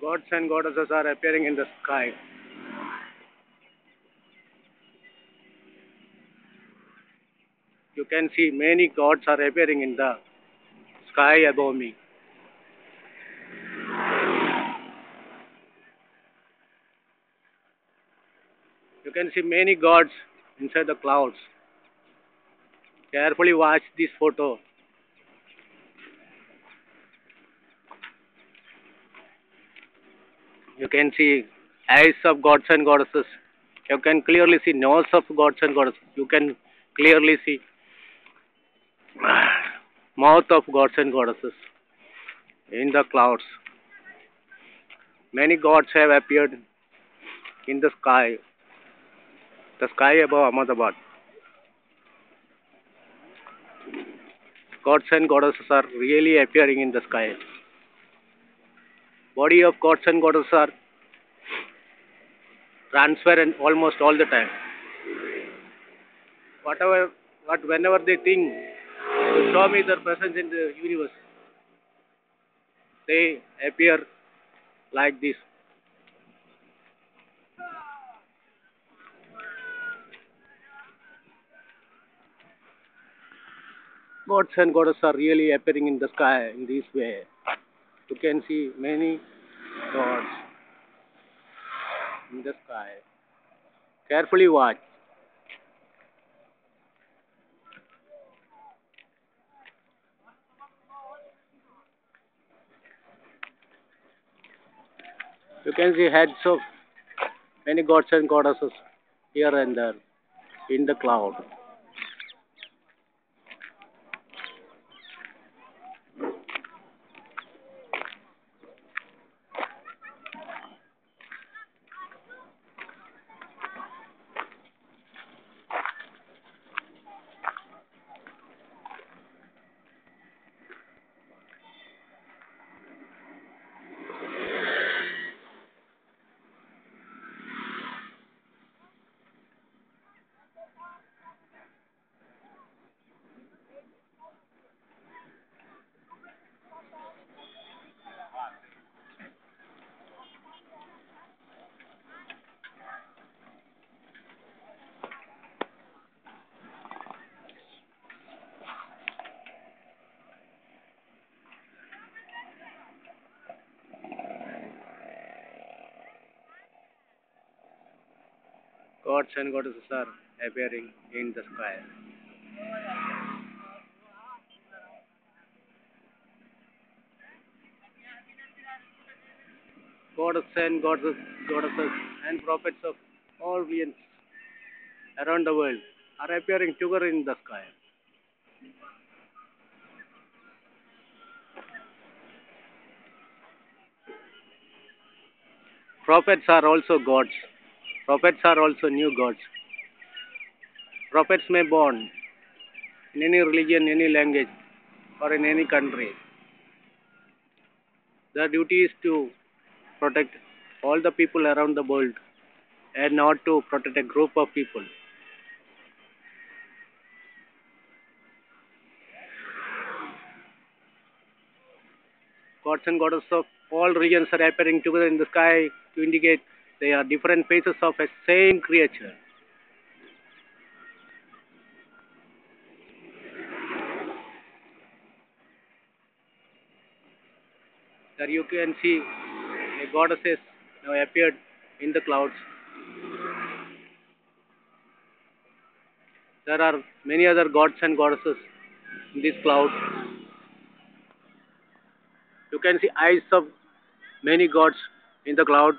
Gods and goddesses are appearing in the sky. You can see many gods are appearing in the sky above me. You can see many gods inside the clouds. Carefully watch this photo. You can see eyes of gods and goddesses. You can clearly see nose of gods and goddesses. You can clearly see mouth of gods and goddesses in the clouds. Many gods have appeared in the sky above Ahmedabad. Gods and goddesses are really appearing in the sky. Body of gods and goddesses are transparent almost all the time. Whenever they think to show me their presence in the universe, they appear like this. Gods and goddesses are really appearing in the sky in this way. You can see many gods in the sky. Carefully watch. You can see heads of many gods and goddesses here and there in the cloud. Gods and goddesses are appearing in the sky. Goddesses and prophets of all religions around the world are appearing together in the sky. Prophets are also gods. Prophets are also new gods. Prophets may born in any religion, any language, or in any country. Their duty is to protect all the people around the world and not to protect a group of people. Gods and goddesses of all regions are appearing together in the sky to indicate they are different faces of a same creature. There you can see a goddesses now appeared in the clouds. There are many other gods and goddesses in this cloud. You can see eyes of many gods in the cloud.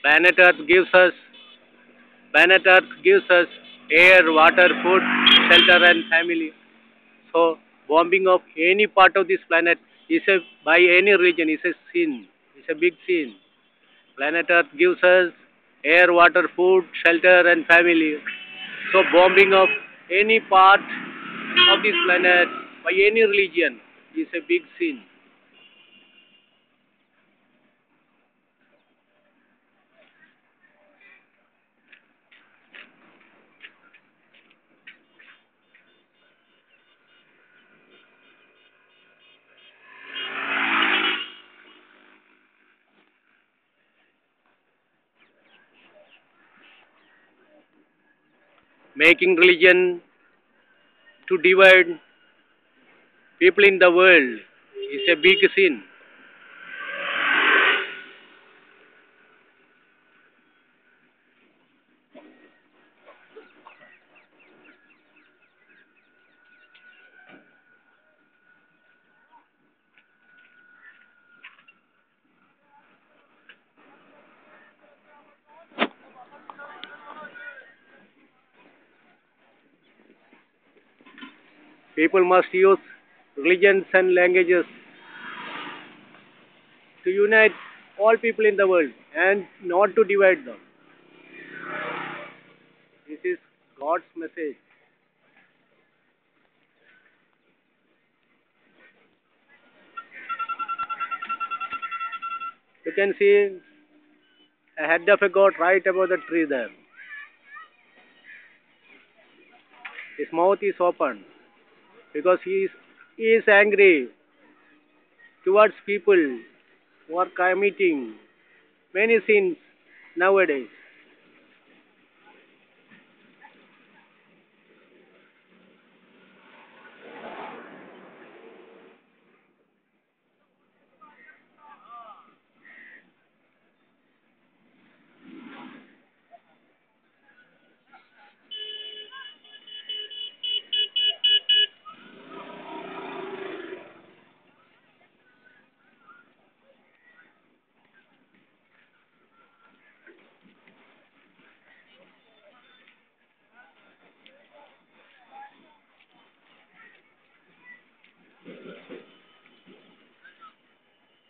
Planet Earth gives us Planet Earth gives us air, water, food, shelter, and family. So, bombing of any part of this planet is by any region is a sin. It's a big sin. Planet Earth gives us air, water, food, shelter, and family. So, bombing of any part of this planet by any religion is a big sin. Making religion to divide people in the world is a big sin. People must use religions and languages to unite all people in the world and not to divide them. This is God's message. You can see a head of a goat right above the tree there. His mouth is open because he is angry towards people who are committing many sins nowadays.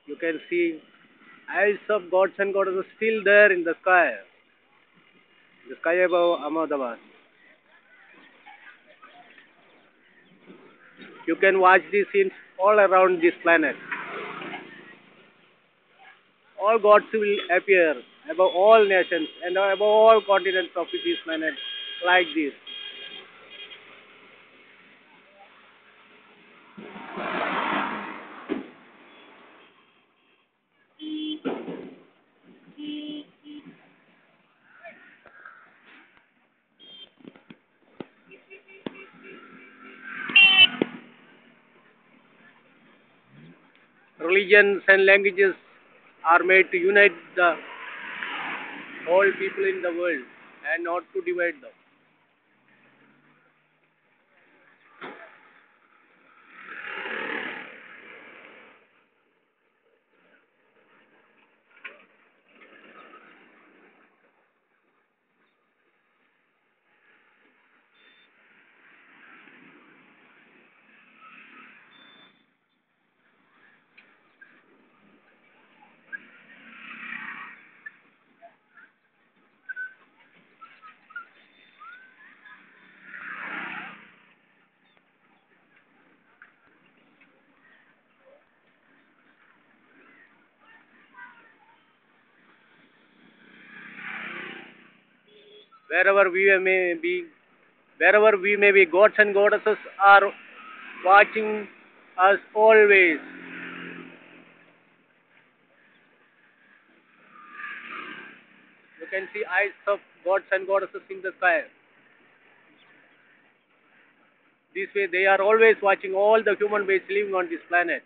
You can see eyes of gods and goddesses still there in the sky above Ahmedabad. You can watch these scenes all around this planet. All gods will appear above all nations and above all continents of this planet like this. Religions and languages are made to unite the whole people in the world and not to divide them. Wherever we may be, wherever we may be, gods and goddesses are watching us always. You can see eyes of gods and goddesses in the sky. This way, they are always watching all the human beings living on this planet,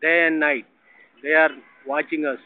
day and night. They are watching us.